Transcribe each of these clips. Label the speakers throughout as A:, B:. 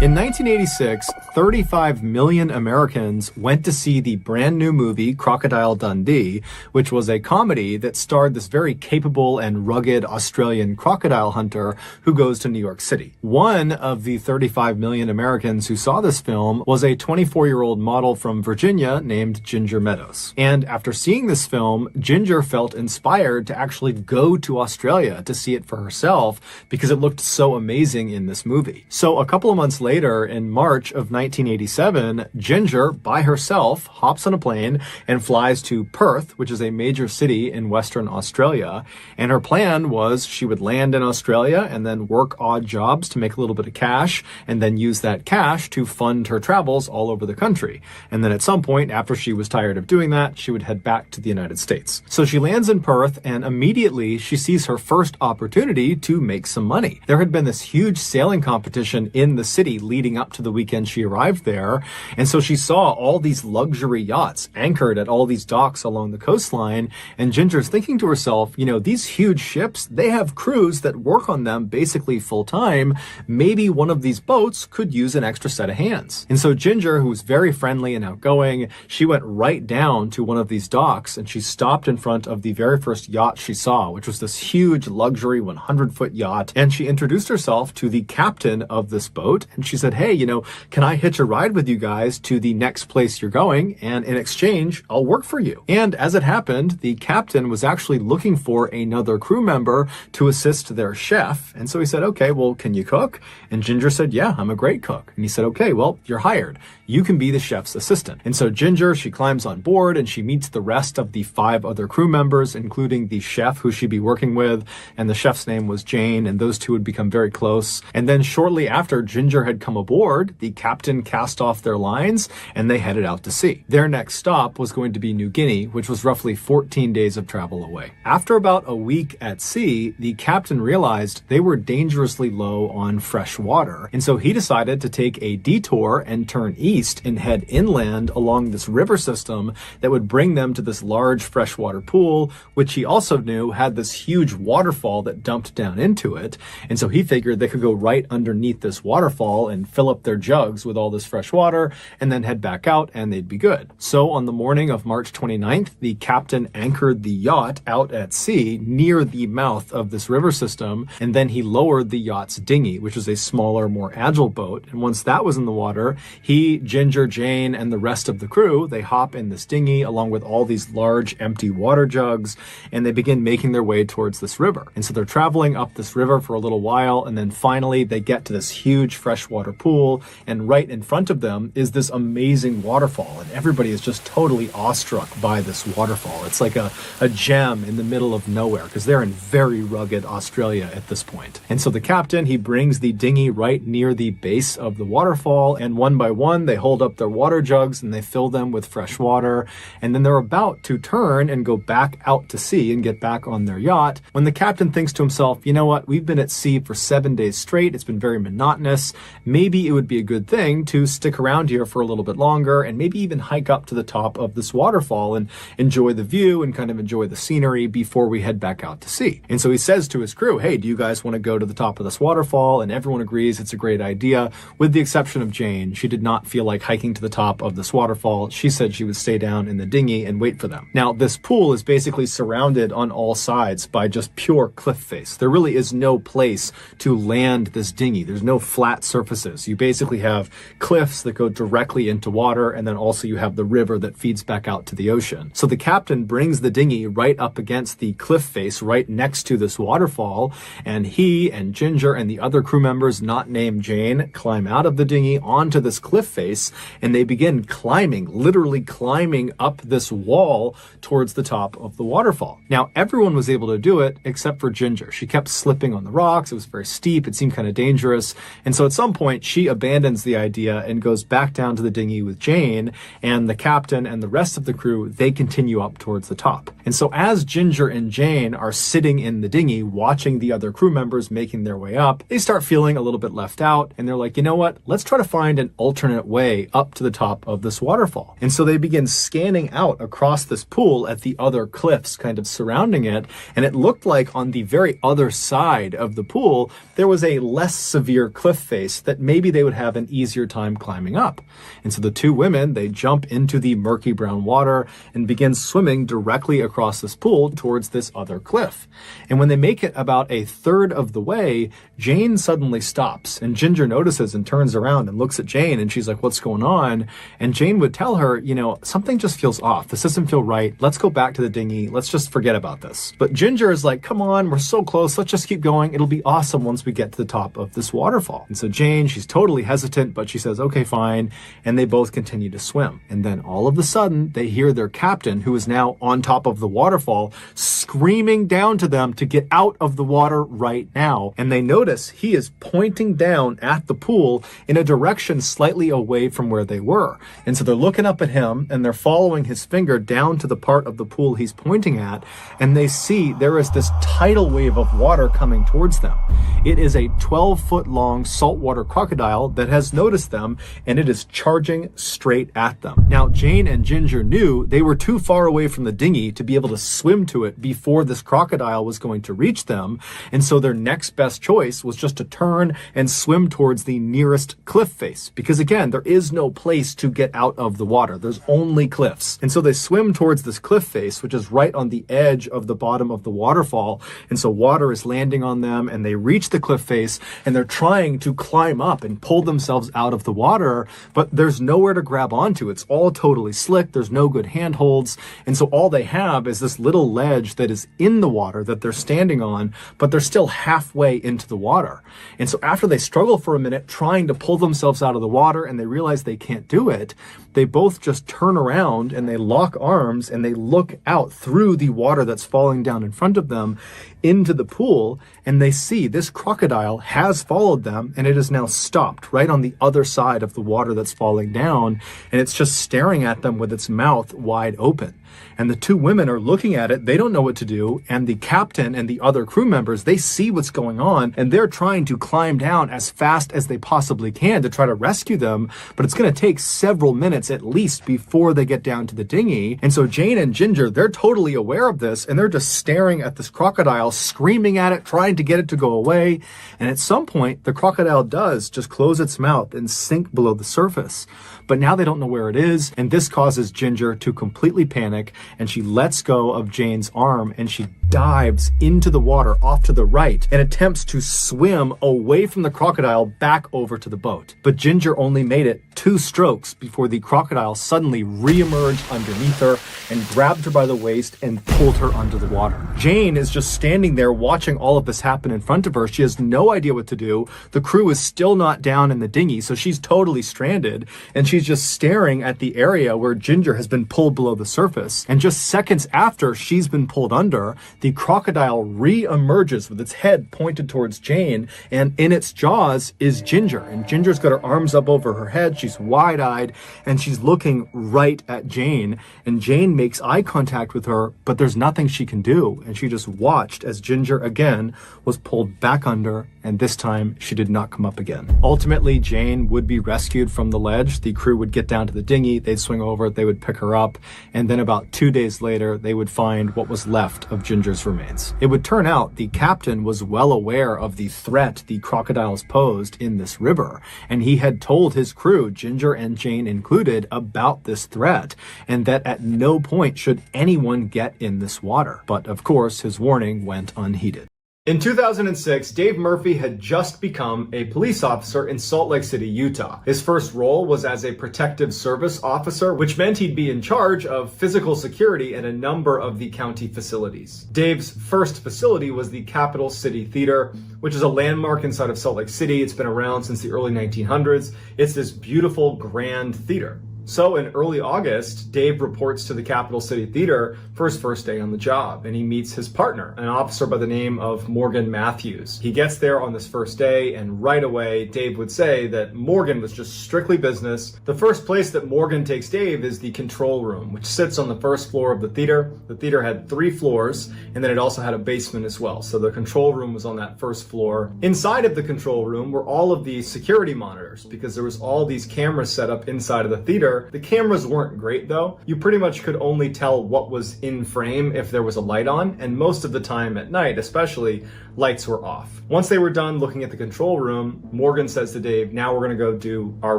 A: In 1986, 35 million Americans went to see the brand new movie Crocodile Dundee, which was a comedy that starred this very capable and rugged Australian crocodile hunter who goes to New York City. One of the 35 million Americans who saw this film was a 24-year-old model from Virginia named Ginger Meadows. And after seeing this film, Ginger felt inspired to actually go to Australia to see it for herself because it looked so amazing in this movie. So a couple of months later, in March of 1987, Ginger, by herself, hops on a plane and flies to Perth, which is a major city in Western Australia. And her plan was she would land in Australia and then work odd jobs to make a little bit of cash, and then use that cash to fund her travels all over the country. And then at some point, after she was tired of doing that, she would head back to the United States. So she lands in Perth, and immediately she sees her first opportunity to make some money. There had been this huge sailing competition in the city leading up to the weekend she arrived there, and so she saw all these luxury yachts anchored at all these docks along the coastline, and Ginger's thinking to herself, you know, these huge ships, they have crews that work on them basically full-time. Maybe one of these boats could use an extra set of hands. And so Ginger, who was very friendly and outgoing, she went right down to one of these docks, and she stopped in front of the very first yacht she saw, which was this huge luxury 100-foot yacht, and she introduced herself to the captain of this boat, and she said, hey, you know, can I hitch a ride with you guys to the next place you're going? And in exchange, I'll work for you. And as it happened, the captain was actually looking for another crew member to assist their chef. And so he said, okay, well, can you cook? And Ginger said, yeah, I'm a great cook. And he said, okay, well, you're hired. You can be the chef's assistant. And so Ginger, she climbs on board and she meets the rest of the 5 other crew members, including the chef who she'd be working with. And the chef's name was Jane, and those two would become very close. And then shortly after Ginger had come aboard, the captain cast off their lines and they headed out to sea. Their next stop was going to be New Guinea, which was roughly 14 days of travel away. After about a week at sea, the captain realized they were dangerously low on fresh water. And so he decided to take a detour and turn east and head inland along this river system that would bring them to this large freshwater pool, which he also knew had this huge waterfall that dumped down into it. And so he figured they could go right underneath this waterfall and fill up their jugs with all this fresh water and then head back out and they'd be good. So on the morning of March 29th, the captain anchored the yacht out at sea near the mouth of this river system, and then he lowered the yacht's dinghy, which was a smaller, more agile boat. And once that was in the water, he, Ginger, Jane, and the rest of the crew, they hop in this dinghy along with all these large empty water jugs, and they begin making their way towards this river. And so they're traveling up this river for a little while, and then finally they get to this huge freshwater pool, and right in front of them is this amazing waterfall, and everybody is just totally awestruck by this waterfall. It's like a gem in the middle of nowhere, because they're in very rugged Australia at this point. And so the captain, he brings the dinghy right near the base of the waterfall, and one by one they hold up their water jugs and they fill them with fresh water, and then they're about to turn and go back out to sea and get back on their yacht when the captain thinks to himself, you know what, we've been at sea for 7 days straight, it's been very monotonous, maybe it would be a good thing to stick around here for a little bit longer and maybe even hike up to the top of this waterfall and enjoy the view and kind of enjoy the scenery before we head back out to sea. And so he says to his crew, hey, do you guys want to go to the top of this waterfall? And everyone agrees it's a great idea, with the exception of Jane. She did not feel like hiking to the top of this waterfall. She said she would stay down in the dinghy and wait for them. Now, this pool is basically surrounded on all sides by just pure cliff face. There really is no place to land this dinghy. There's no flat surfaces. You basically have cliffs that go directly into water, and then also you have the river that feeds back out to the ocean. So the captain brings the dinghy right up against the cliff face right next to this waterfall, and he and Ginger and the other crew members not named Jane climb out of the dinghy onto this cliff face, and they begin climbing, literally climbing up this wall towards the top of the waterfall. Now, everyone was able to do it except for Ginger. She kept slipping on the rocks. It was very steep. It seemed kind of dangerous. And so at some point, she abandons the idea and goes back down to the dinghy with Jane, and the captain and the rest of the crew, they continue up towards the top. And so as Ginger and Jane are sitting in the dinghy watching the other crew members making their way up, they start feeling a little bit left out, and they're like, you know what, let's try to find an alternate way up to the top of this waterfall. And so they begin scanning out across this pool at the other cliffs kind of surrounding it, and it looked like on the very other side of the pool there was a less severe cliff face that that maybe they would have an easier time climbing up. And so the two women, they jump into the murky brown water and begin swimming directly across this pool towards this other cliff. And when they make it about a third of the way, Jane suddenly stops, and Ginger notices and turns around and looks at Jane, and she's like, what's going on? And Jane would tell her, you know, something just feels off. This doesn't feel right. Let's go back to the dinghy. Let's just forget about this. But Ginger is like, come on, we're so close. Let's just keep going. It'll be awesome once we get to the top of this waterfall. And so Jane, she's totally hesitant, but she says, okay, fine. And they both continue to swim. And then all of a sudden, they hear their captain, who is now on top of the waterfall, screaming down to them to get out of the water right now. And they notice he is pointing down at the pool in a direction slightly away from where they were. And so they're looking up at him, and they're following his finger down to the part of the pool he's pointing at, and they see there is this tidal wave of water coming towards them. It is a 12-foot long saltwater crocodile that has noticed them, and it is charging straight at them. Now, Jane and Ginger knew they were too far away from the dinghy to be able to swim to it before this crocodile was going to reach them, and so their next best choice was just to turn and swim towards the nearest cliff face, because again, there is no place to get out of the water. There's only cliffs. And so they swim towards this cliff face, which is right on the edge of the bottom of the waterfall. And so water is landing on them, and they reach the cliff face, and they're trying to climb up and pull themselves out of the water, but there's nowhere to grab onto. It's all totally slick. There's no good handholds. And so all they have is this little ledge that is in the water that they're standing on, but they're still halfway into the water. And so after they struggle for a minute trying to pull themselves out of the water, and they realize they can't do it, they both just turn around and they lock arms and they look out through the water that's falling down in front of them into the pool, and they see this crocodile has followed them, and it is now stopped right on the other side of the water that's falling down, and it's just staring at them with its mouth wide open. And the two women are looking at it. They don't know what to do. And the captain and the other crew members, they see what's going on, and they're trying to climb down as fast as they possibly can to try to rescue them. But it's going to take several minutes at least before they get down to the dinghy. And so Jane and Ginger, they're totally aware of this, and they're just staring at this crocodile, screaming at it, trying to get it to go away. And at some point, the crocodile does just close its mouth and sink below the surface. But now they don't know where it is, and this causes Ginger to completely panic, and she lets go of Jane's arm, and she dives into the water off to the right and attempts to swim away from the crocodile back over to the boat. But Ginger only made it 2 strokes before the crocodile suddenly re-emerged underneath her and grabbed her by the waist and pulled her under the water. Jane is just standing there watching all of this happen in front of her. She has no idea what to do. The crew is still not down in the dinghy, so she's totally stranded, and she's just staring at the area where Ginger has been pulled below the surface. And just seconds after she's been pulled under, the crocodile re-emerges with its head pointed towards Jane, and in its jaws is Ginger. And Ginger's got her arms up over her head. She's wide-eyed, and she's looking right at Jane. And Jane makes eye contact with her, but there's nothing she can do. And she just watched as Ginger again was pulled back under, and this time she did not come up again. Ultimately, Jane would be rescued from the ledge. The crew would get down to the dinghy, they'd swing over, they would pick her up, and then about 2 days later, they would find what was left of Ginger's remains. It would turn out the captain was well aware of the threat the crocodiles posed in this river, and he had told his crew, Ginger and Jane included, about this threat, and that at no point should anyone get in this water. But of course, his warning went unheeded. In 2006, Dave Murphy had just become a police officer in Salt Lake City, Utah. His first role was as a protective service officer, which meant he'd be in charge of physical security in a number of the county facilities. Dave's first facility was the Capital City Theater, which is a landmark inside of Salt Lake City. It's been around since the early 1900s. It's this beautiful, grand theater. So in early August, Dave reports to the Capital City Theater for his first day on the job, and he meets his partner, an officer by the name of Morgan Matthews. He gets there on this first day, and right away, Dave would say that Morgan was just strictly business. The first place that Morgan takes Dave is the control room, which sits on the first floor of the theater. The theater had 3 floors, and then it also had a basement as well. So the control room was on that first floor. Inside of the control room were all of the security monitors, because there was all these cameras set up inside of the theater theater. The cameras weren't great though. You pretty much could only tell what was in frame if there was a light on, and most of the time at night especially, lights were off. Once they were done looking at the control room, Morgan says to Dave, now we're gonna go do our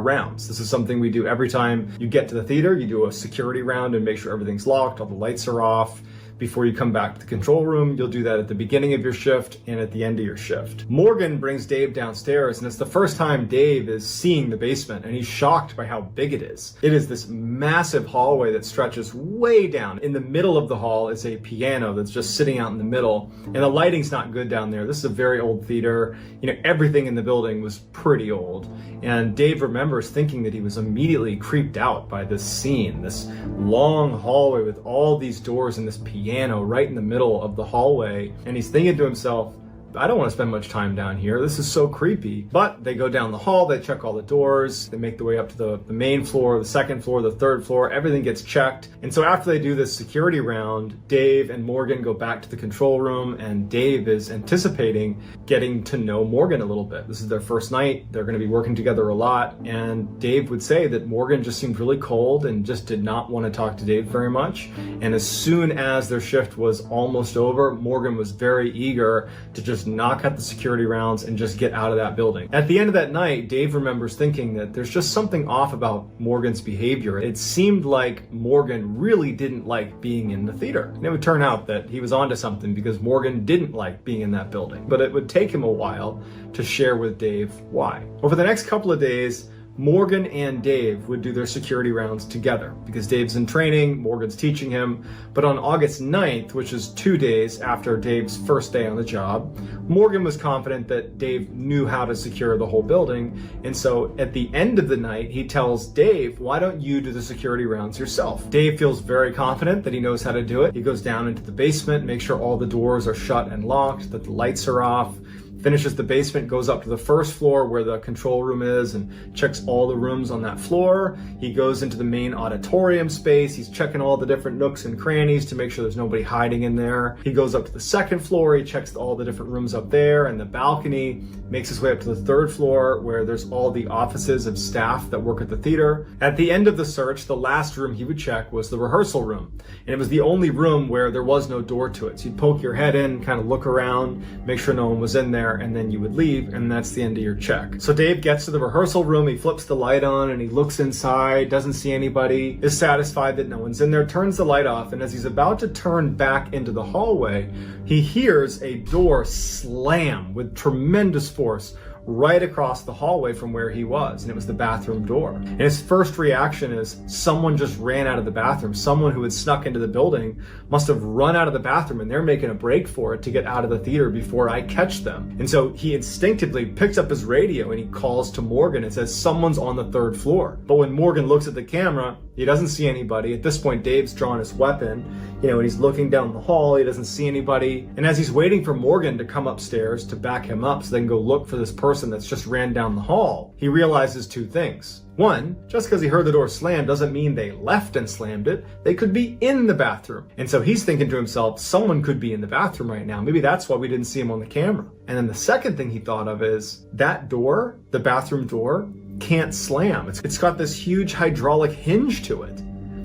A: rounds. This is something we do every time you get to the theater. You do a security round and make sure everything's locked, all the lights are off. Before you come back to the control room, you'll do that at the beginning of your shift and at the end of your shift. Morgan brings Dave downstairs, and it's the first time Dave is seeing the basement, and he's shocked by how big it is. It is this massive hallway that stretches way down. In the middle of the hall is a piano that's just sitting out in the middle, and the lighting's not good down there. This is a very old theater. You know, everything in the building was pretty old. And Dave remembers thinking that he was immediately creeped out by this scene, this long hallway with all these doors and this piano right in the middle of the hallway. And he's thinking to himself, I don't want to spend much time down here. This is so creepy. But they go down the hall, they check all the doors, they make their way up to the main floor, the second floor, the third floor, everything gets checked. And so after they do this security round, Dave and Morgan go back to the control room, and Dave is anticipating getting to know Morgan a little bit. This is their first night. They're going to be working together a lot. And Dave would say that Morgan just seemed really cold and just did not want to talk to Dave very much. And as soon as their shift was almost over, Morgan was very eager to just knock out the security rounds and just get out of that building. At the end of that night, Dave remembers thinking that there's just something off about Morgan's behavior. It seemed like Morgan really didn't like being in the theater. And it would turn out that he was onto something, because Morgan didn't like being in that building. But it would take him a while to share with Dave why. Over the next couple of days, Morgan and Dave would do their security rounds together because Dave's in training, Morgan's teaching him. But on August 9th, which is 2 days after Dave's first day on the job, Morgan was confident that Dave knew how to secure the whole building. And so at the end of the night, he tells Dave, why don't you do the security rounds yourself? Dave feels very confident that he knows how to do it. He goes down into the basement, makes sure all the doors are shut and locked, that the lights are off, finishes the basement, goes up to the first floor where the control room is and checks all the rooms on that floor. He goes into the main auditorium space. He's checking all the different nooks and crannies to make sure there's nobody hiding in there. He goes up to the second floor. He checks all the different rooms up there and the balcony, makes his way up to the third floor where there's all the offices of staff that work at the theater. At the end of the search, the last room he would check was the rehearsal room. And it was the only room where there was no door to it. So you'd poke your head in, kind of look around, make sure no one was in there, and then you would leave, and that's the end of your check. So Dave gets to the rehearsal room, he flips the light on, and he looks inside, doesn't see anybody, is satisfied that no one's in there, turns the light off, and as he's about to turn back into the hallway, he hears a door slam with tremendous force right across the hallway from where he was, and it was the bathroom door. And his first reaction is someone just ran out of the bathroom. Someone who had snuck into the building must have run out of the bathroom, and they're making a break for it to get out of the theater before I catch them. And so he instinctively picks up his radio and he calls to Morgan and says someone's on the third floor. But when Morgan looks at the camera, he doesn't see anybody. At this point, Dave's drawn his weapon, and he's looking down the hall. He doesn't see anybody. And as he's waiting for Morgan to come upstairs to back him up so they can go look for this person that's just ran down the hall, he realizes two things. One, just because he heard the door slam doesn't mean they left and slammed it. They could be in the bathroom. And so he's thinking to himself, someone could be in the bathroom right now. Maybe that's why we didn't see him on the camera. And then the second thing he thought of is that door, the bathroom door, can't slam. It's got this huge hydraulic hinge to it.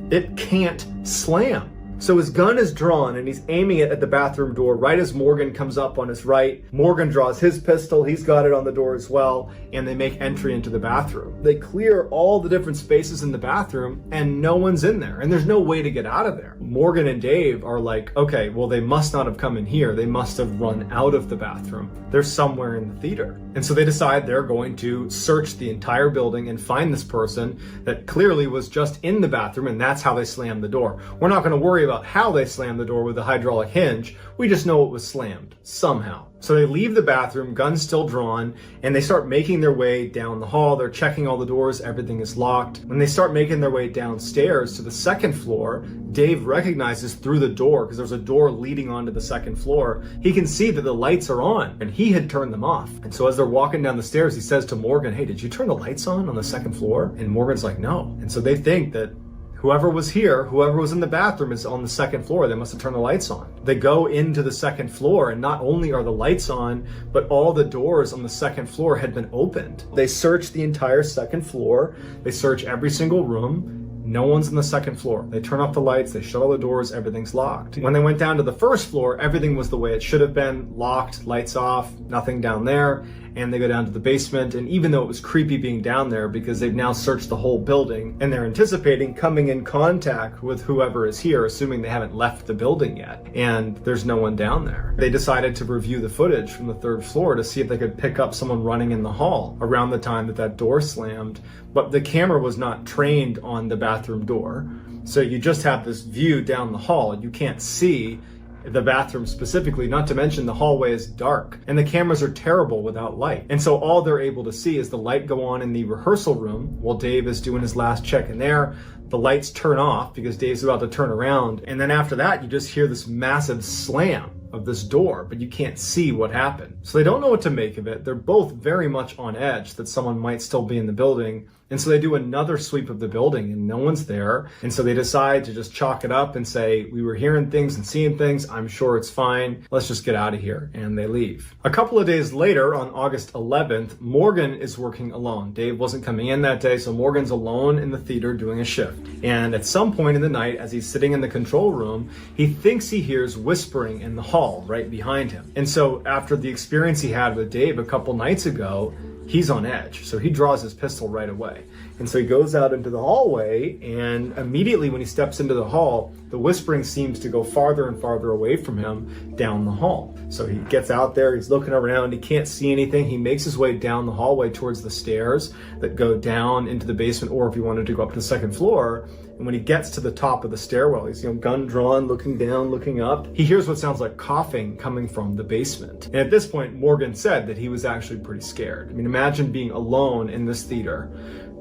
A: It can't slam. So his gun is drawn and he's aiming it at the bathroom door right as Morgan comes up on his right. Morgan draws his pistol, he's got it on the door as well, and they make entry into the bathroom. They clear all the different spaces in the bathroom and no one's in there, and there's no way to get out of there. Morgan and Dave are like, okay, well, they must not have come in here. They must have run out of the bathroom. They're somewhere in the theater. And so they decide they're going to search the entire building and find this person that clearly was just in the bathroom, and that's how they slammed the door. We're not going to worry about how they slammed the door with the hydraulic hinge. We just know it was slammed somehow. So they leave the bathroom, guns still drawn, and they start making their way down the hall. They're checking all the doors, everything is locked. When they start making their way downstairs to the second floor, Dave recognizes through the door, because there's a door leading onto the second floor, he can see that the lights are on, and he had turned them off. And so as they're walking down the stairs, he says to Morgan, hey, did you turn the lights on the second floor? And Morgan's like, no. And so they think that Whoever was here, whoever was in the bathroom is on the second floor. They must have turned the lights on. They go into the second floor, and not only are the lights on, but all the doors on the second floor had been opened. They search the entire second floor. They search every single room. No one's on the second floor. They turn off the lights, they shut all the doors, everything's locked. When they went down to the first floor, everything was the way it should have been, locked, lights off, nothing down there. And they go down to the basement, and even though it was creepy being down there because they've now searched the whole building and they're anticipating coming in contact with whoever is here, assuming they haven't left the building yet, and there's no one down there. They decided to review the footage from the third floor to see if they could pick up someone running in the hall around the time that that door slammed, but the camera was not trained on the bathroom door, so you just have this view down the hall. You can't see the bathroom specifically, not to mention the hallway is dark and the cameras are terrible without light. And so all they're able to see is the light go on in the rehearsal room while Dave is doing his last check in there. The lights turn off because Dave's about to turn around. And then after that, you just hear this massive slam of this door, but you can't see what happened. So they don't know what to make of it. They're both very much on edge that someone might still be in the building. And so they do another sweep of the building and no one's there. And so they decide to just chalk it up and say, we were hearing things and seeing things. I'm sure it's fine. Let's just get out of here. And they leave. A couple of days later, on August 11th, Morgan is working alone. Dave wasn't coming in that day, so Morgan's alone in the theater doing a shift. And at some point in the night, as he's sitting in the control room, he thinks he hears whispering in the hall right behind him. And so after the experience he had with Dave a couple nights ago, he's on edge. So he draws his pistol right away. And so he goes out into the hallway, and immediately when he steps into the hall, the whispering seems to go farther and farther away from him down the hall. So he gets out there, he's looking around, he can't see anything. He makes his way down the hallway towards the stairs that go down into the basement, or if he wanted to go up to the second floor. And when he gets to the top of the stairwell, he's, gun drawn, looking down, looking up. He hears what sounds like coughing coming from the basement. And at this point, Morgan said that he was actually pretty scared. I mean, imagine being alone in this theater.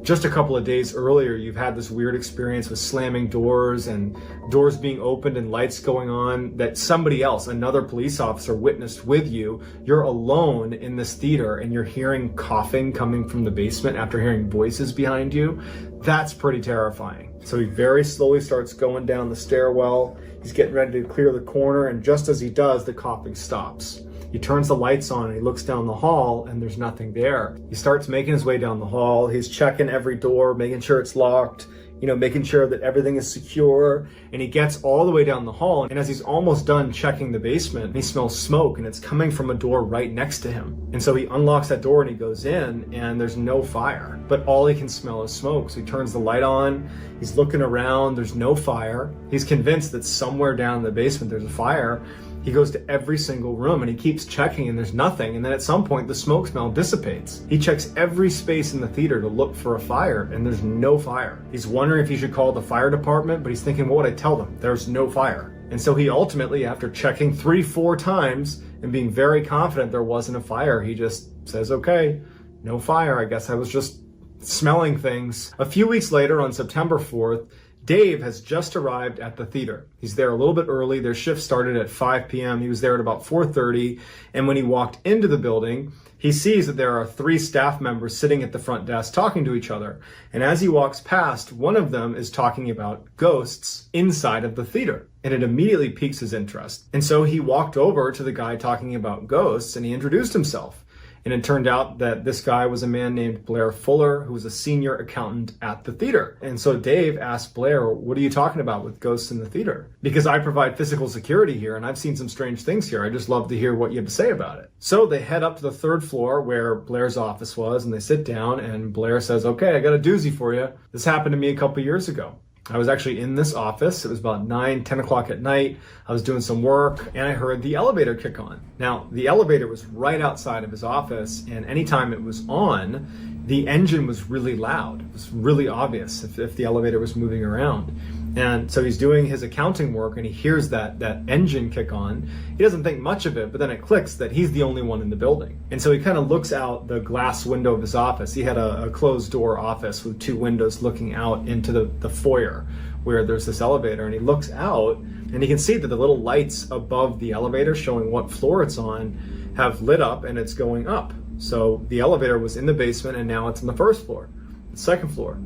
A: Just a couple of days earlier, you've had this weird experience with slamming doors and doors being opened and lights going on that somebody else, another police officer, witnessed with you. You're alone in this theater and you're hearing coughing coming from the basement after hearing voices behind you. That's pretty terrifying. So he very slowly starts going down the stairwell. He's getting ready to clear the corner, and just as he does, the coughing stops. He turns the lights on and he looks down the hall and there's nothing there. He starts making his way down the hall. He's checking every door, making sure it's locked, making sure that everything is secure. And he gets all the way down the hall. And as he's almost done checking the basement, he smells smoke and it's coming from a door right next to him. And so he unlocks that door and he goes in, and there's no fire, but all he can smell is smoke. So he turns the light on. He's looking around. There's no fire. He's convinced that somewhere down in the basement there's a fire. He goes to every single room and he keeps checking and there's nothing. And then at some point the smoke smell dissipates. He checks every space in the theater to look for a fire, and there's no fire. He's wondering if he should call the fire department, but he's thinking, what would I tell them? There's no fire. And so he ultimately, after checking 3-4 times and being very confident there wasn't a fire, he just says, okay, no fire. I guess I was just smelling things. A few weeks later, on September 4th, Dave has just arrived at the theater. He's there a little bit early. Their shift started at 5 p.m. He was there at about 4:30. And when he walked into the building, he sees that there are 3 staff members sitting at the front desk talking to each other. And as he walks past, one of them is talking about ghosts inside of the theater. And it immediately piques his interest. And so he walked over to the guy talking about ghosts and he introduced himself. And it turned out that this guy was a man named Blair Fuller, who was a senior accountant at the theater. And so Dave asked Blair, what are you talking about with ghosts in the theater? Because I provide physical security here and I've seen some strange things here. I just love to hear what you have to say about it. So they head up to the 3rd floor where Blair's office was, and they sit down, and Blair says, okay, I got a doozy for you. This happened to me a couple years ago. I was actually in this office. It was about 9-10 o'clock at night. I was doing some work and I heard the elevator kick on. Now, the elevator was right outside of his office, and anytime it was on, the engine was really loud. It was really obvious if the elevator was moving around. And so he's doing his accounting work and he hears that engine kick on. He doesn't think much of it, but then it clicks that he's the only one in the building. And so he kind of looks out the glass window of his office. He had a closed door office with 2 windows looking out into the foyer where there's this elevator. And he looks out and he can see that the little lights above the elevator showing what floor it's on have lit up and it's going up. So the elevator was in the basement and now it's on the 1st floor, the 2nd floor,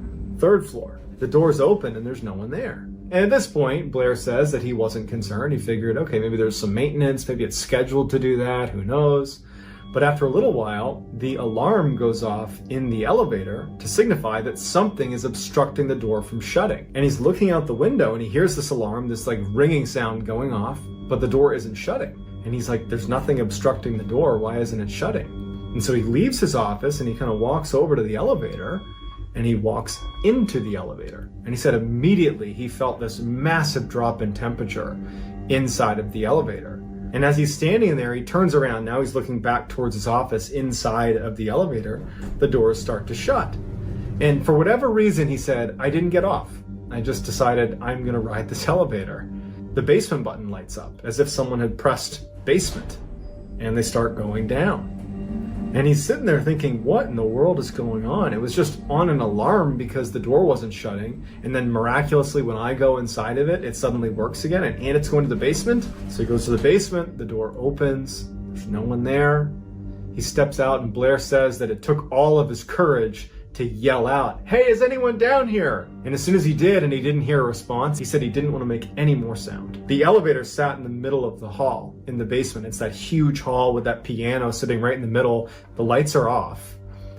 A: 3rd floor. The door's open and there's no one there. And at this point, Blair says that he wasn't concerned. He figured, okay, maybe there's some maintenance, maybe it's scheduled to do that, who knows? But after a little while, the alarm goes off in the elevator to signify that something is obstructing the door from shutting. And he's looking out the window and he hears this alarm, this like ringing sound going off, but the door isn't shutting. And he's like, there's nothing obstructing the door, why isn't it shutting? And so he leaves his office and he kind of walks over to the elevator and he walks into the elevator. And he said immediately he felt this massive drop in temperature inside of the elevator. And as he's standing there, he turns around. Now he's looking back towards his office inside of the elevator. The doors start to shut. And for whatever reason, he said, I didn't get off. I just decided I'm going to ride this elevator. The basement button lights up as if someone had pressed basement. And they start going down. And he's sitting there thinking, what in the world is going on? It was just on an alarm because the door wasn't shutting. And then miraculously, when I go inside of it, it suddenly works again and it's going to the basement. So he goes to the basement, the door opens, there's no one there. He steps out and Blair says that it took all of his courage to yell out, hey, is anyone down here? And as soon as he did and he didn't hear a response, he said he didn't want to make any more sound. The elevator sat in the middle of the hall in the basement. It's that huge hall with that piano sitting right in the middle. The lights are off.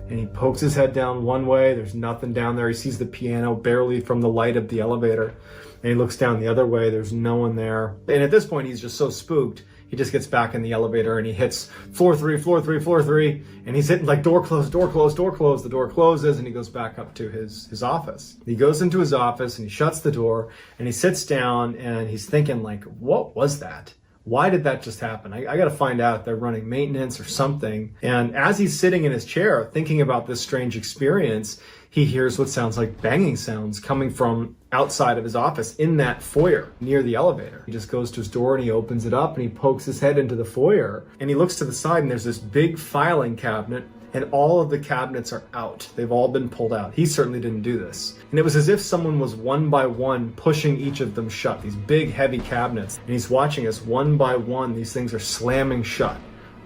A: And he pokes his head down one way. There's nothing down there. He sees the piano barely from the light of the elevator. And he looks down the other way. There's no one there. And at this point, he's just so spooked. He just gets back in the elevator and he hits floor 3, floor 3, floor 3. And he's hitting like door closed, door closed, door closed. The door closes and he goes back up to his office. He goes into his office and he shuts the door and he sits down and he's thinking like, what was that? Why did that just happen? I got to find out if they're running maintenance or something. And as he's sitting in his chair thinking about this strange experience, he hears what sounds like banging sounds coming from outside of his office in that foyer near the elevator. He just goes to his door and he opens it up and he pokes his head into the foyer and he looks to the side and there's this big filing cabinet and all of the cabinets are out. They've all been pulled out. He certainly didn't do this. And it was as if someone was one by one pushing each of them shut, these big heavy cabinets. And he's watching as one by one these things are slamming shut.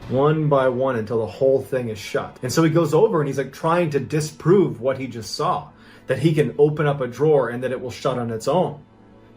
A: One by one until the whole thing is shut. And so he goes over and he's like trying to disprove what he just saw, that he can open up a drawer and that it will shut on its own.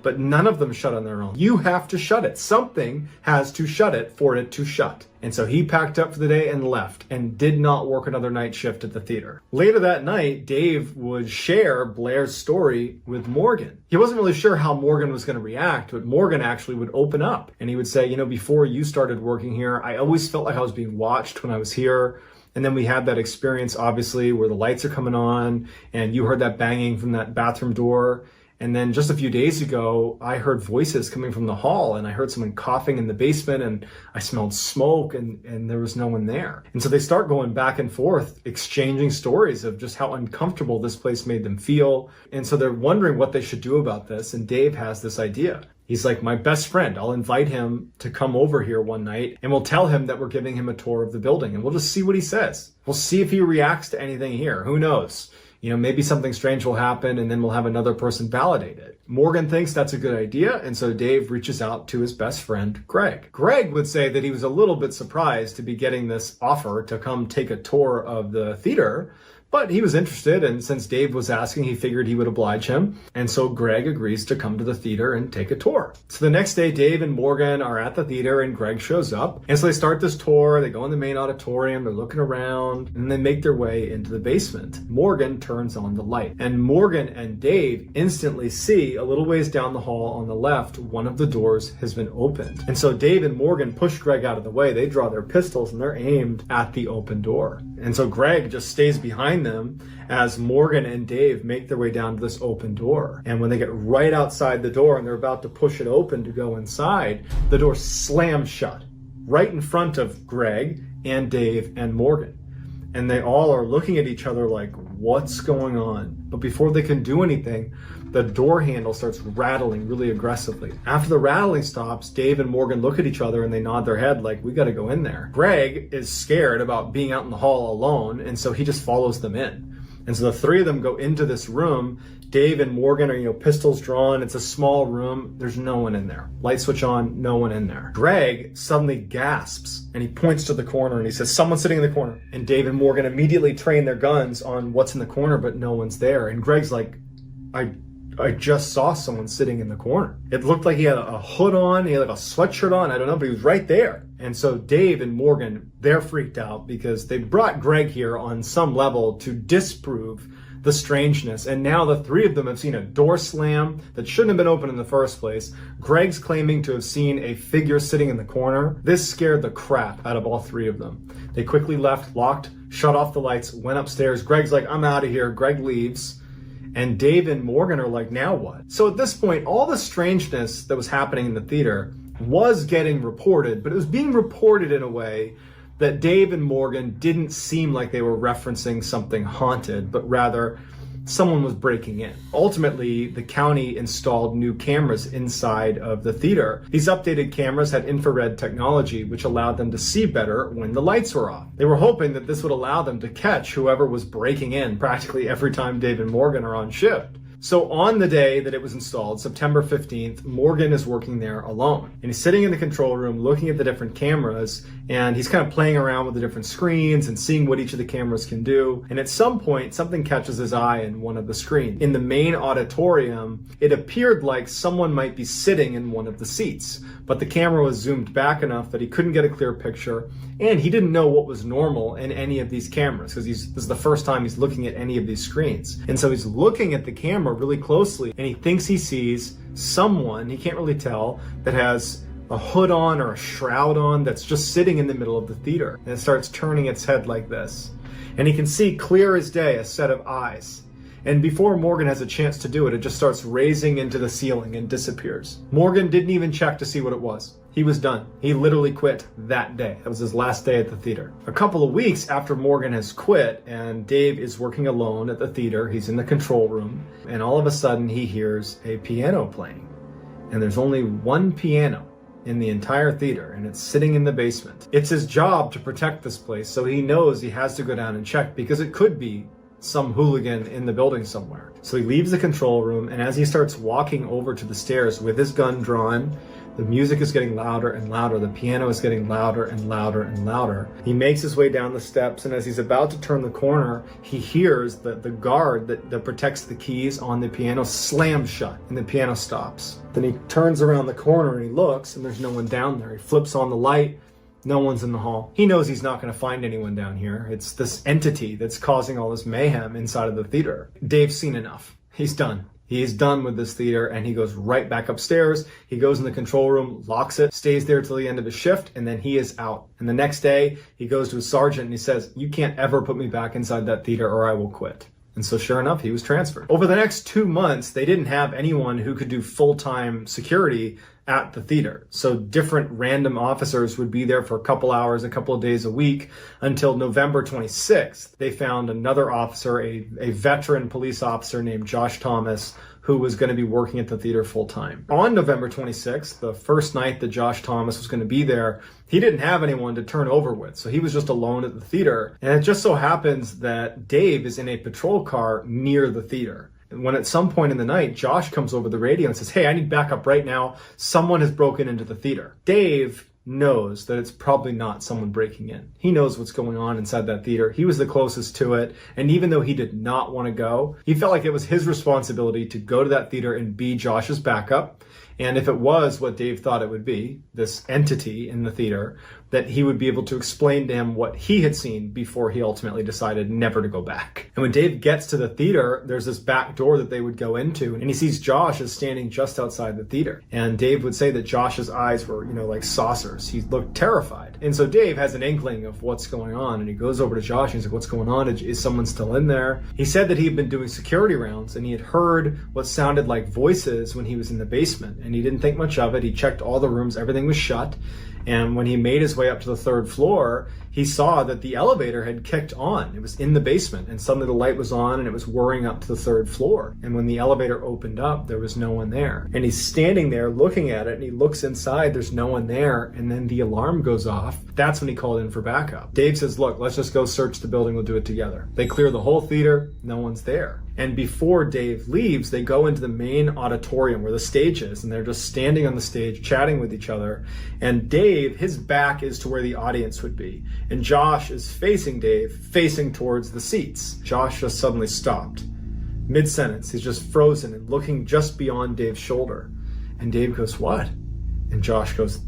A: But none of them shut on their own. You have to shut it. Something has to shut it for it to shut. And so he packed up for the day and left and did not work another night shift at the theater. Later that night, Dave would share Blair's story with Morgan. He wasn't really sure how Morgan was going to react, but Morgan actually would open up and he would say, you know, before you started working here, I always felt like I was being watched when I was here. And then we had that experience, obviously, where the lights are coming on and you heard that banging from that bathroom door. And then just a few days ago, I heard voices coming from the hall and I heard someone coughing in the basement and I smelled smoke and there was no one there. And so they start going back and forth, exchanging stories of just how uncomfortable this place made them feel. And so they're wondering what they should do about this. And Dave has this idea. He's like, my best friend, I'll invite him to come over here one night and we'll tell him that we're giving him a tour of the building and we'll just see what he says. We'll see if he reacts to anything here. Who knows? You know, maybe something strange will happen and then we'll have another person validate it. Morgan thinks that's a good idea. And so Dave reaches out to his best friend, Greg. Greg would say that he was a little bit surprised to be getting this offer to come take a tour of the theater, but he was interested. And since Dave was asking, he figured he would oblige him. And so Greg agrees to come to the theater and take a tour. So the next day, Dave and Morgan are at the theater and Greg shows up. And so they start this tour. They go in the main auditorium. They're looking around and they make their way into the basement. Morgan turns on the light and Morgan and Dave instantly see a little ways down the hall on the left, one of the doors has been opened. And so Dave and Morgan push Greg out of the way. They draw their pistols and they're aimed at the open door. And so Greg just stays behind them as Morgan and Dave make their way down to this open door. And when they get right outside the door and they're about to push it open to go inside, the door slams shut right in front of Greg and Dave and Morgan. And they all are looking at each other like, what's going on? But before they can do anything, the door handle starts rattling really aggressively. After the rattling stops, Dave and Morgan look at each other and they nod their head like, we got to go in there. Greg is scared about being out in the hall alone, and so he just follows them in. And so the three of them go into this room. Dave and Morgan are, pistols drawn. It's a small room. There's no one in there. Light switch on, no one in there. Greg suddenly gasps and he points to the corner and he says, someone's sitting in the corner. And Dave and Morgan immediately train their guns on what's in the corner, but no one's there. And Greg's like, I just saw someone sitting in the corner. It looked like he had a hood on, he had like a sweatshirt on, I don't know, but he was right there. And so Dave and Morgan, they're freaked out because they brought Greg here on some level to disprove the strangeness. And now the three of them have seen a door slam that shouldn't have been open in the first place. Greg's claiming to have seen a figure sitting in the corner. This scared the crap out of all three of them. They quickly left, locked, shut off the lights, went upstairs. Greg's like, I'm out of here. Greg leaves. And Dave and Morgan are like, now what? So at this point, all the strangeness that was happening in the theater was getting reported, but it was being reported in a way that Dave and Morgan didn't seem like they were referencing something haunted, but rather someone was breaking in. Ultimately, the county installed new cameras inside of the theater. These updated cameras had infrared technology, which allowed them to see better when the lights were off. They were hoping that this would allow them to catch whoever was breaking in practically every time Dave and Morgan are on shift. So on the day that it was installed, September 15th, Morgan is working there alone. And he's sitting in the control room looking at the different cameras, and he's kind of playing around with the different screens and seeing what each of the cameras can do. And at some point, something catches his eye in one of the screens. In the main auditorium, it appeared like someone might be sitting in one of the seats, but the camera was zoomed back enough that he couldn't get a clear picture, and he didn't know what was normal in any of these cameras, because this is the first time he's looking at any of these screens. And so he's looking at the camera really closely, and he thinks he sees someone, he can't really tell, that has a hood on or a shroud on that's just sitting in the middle of the theater. And it starts turning its head like this. And he can see clear as day a set of eyes. And before Morgan has a chance to do it, it just starts raising into the ceiling and disappears. Morgan didn't even check to see what it was. He was done. He literally quit that day. That was his last day at the theater. A couple of weeks after Morgan has quit and Dave is working alone at the theater, he's in the control room, and all of a sudden he hears a piano playing. And there's only one piano in the entire theater, and it's sitting in the basement. It's his job to protect this place, so he knows he has to go down and check because it could be some hooligan in the building somewhere. So he leaves the control room, and as he starts walking over to the stairs with his gun drawn, the music is getting louder and louder. The piano is getting louder and louder and louder. He makes his way down the steps, and as he's about to turn the corner, he hears the guard that protects the keys on the piano slam shut, and the piano stops. Then he turns around the corner and he looks, and there's no one down there. He flips on the light. No one's in the hall. He knows he's not going to find anyone down here. It's this entity that's causing all this mayhem inside of the theater. Dave's seen enough. He's done. He is done with this theater, and he goes right back upstairs. He goes in the control room, locks it, stays there till the end of his shift, and then he is out. And the next day, he goes to his sergeant and he says, "You can't ever put me back inside that theater or I will quit." And so sure enough, he was transferred. Over the next 2 months, they didn't have anyone who could do full-time security at the theater. So different random officers would be there for a couple hours, a couple of days a week, until November 26th. They found another officer, a veteran police officer named Josh Thomas, who was going to be working at the theater full time. On November 26th, the first night that Josh Thomas was going to be there, he didn't have anyone to turn over with. So he was just alone at the theater. And it just so happens that Dave is in a patrol car near the theater. And when at some point in the night, Josh comes over the radio and says, "Hey, I need backup right now. Someone has broken into the theater." Dave knows that it's probably not someone breaking in. He knows what's going on inside that theater. He was the closest to it. And even though he did not want to go, he felt like it was his responsibility to go to that theater and be Josh's backup. And if it was what Dave thought it would be, this entity in the theater, that he would be able to explain to him what he had seen before he ultimately decided never to go back. And when Dave gets to the theater, there's this back door that they would go into, and he sees Josh is standing just outside the theater. And Dave would say that Josh's eyes were, like saucers. He looked terrified. And so Dave has an inkling of what's going on, and he goes over to Josh and he's like, "What's going on? Is someone still in there?" He said that he had been doing security rounds, and he had heard what sounded like voices when he was in the basement, and he didn't think much of it. He checked all the rooms, everything was shut. And when he made his way up to the third floor, he saw that the elevator had kicked on. It was in the basement, and suddenly the light was on and it was whirring up to the third floor. And when the elevator opened up, there was no one there. And he's standing there looking at it, and he looks inside, there's no one there, and then the alarm goes off. That's when he called in for backup. Dave says, "Look, let's just go search the building, we'll do it together." They clear the whole theater, no one's there. And before Dave leaves, they go into the main auditorium where the stage is, and they're just standing on the stage chatting with each other. And Dave, his back is to where the audience would be. And Josh is facing Dave, facing towards the seats. Josh just suddenly stopped. Mid-sentence, he's just frozen and looking just beyond Dave's shoulder. And Dave goes, "What?" And Josh goes,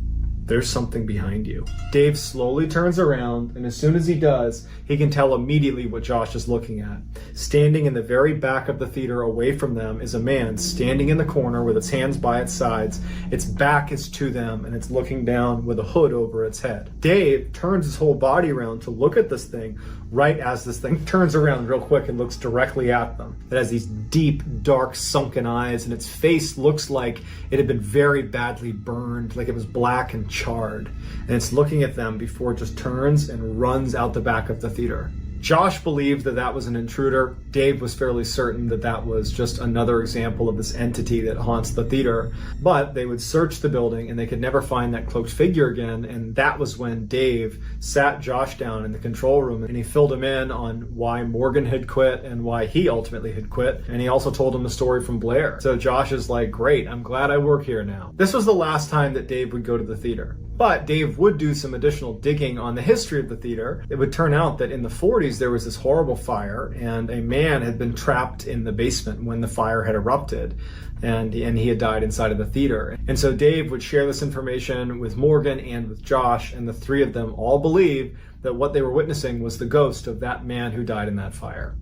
A: "There's something behind you." Dave slowly turns around, and as soon as he does, he can tell immediately what Josh is looking at. Standing in the very back of the theater away from them is a man standing in the corner with its hands by its sides. Its back is to them, and it's looking down with a hood over its head. Dave turns his whole body around to look at this thing right as this thing turns around real quick and looks directly at them. It has these deep, dark, sunken eyes, and its face looks like it had been very badly burned, like it was black and charred. And it's looking at them before it just turns and runs out the back of the theater. Josh believed that that was an intruder. Dave was fairly certain that that was just another example of this entity that haunts the theater. But they would search the building and they could never find that cloaked figure again. And that was when Dave sat Josh down in the control room and he filled him in on why Morgan had quit and why he ultimately had quit. And he also told him the story from Blair. So Josh is like, "Great, I'm glad I work here now." This was the last time that Dave would go to the theater. But Dave would do some additional digging on the history of the theater. It would turn out that in the 40s there was this horrible fire, and a man had been trapped in the basement when the fire had erupted, and he had died inside of the theater. And so Dave would share this information with Morgan and with Josh, and the three of them all believed that what they were witnessing was the ghost of that man who died in that fire.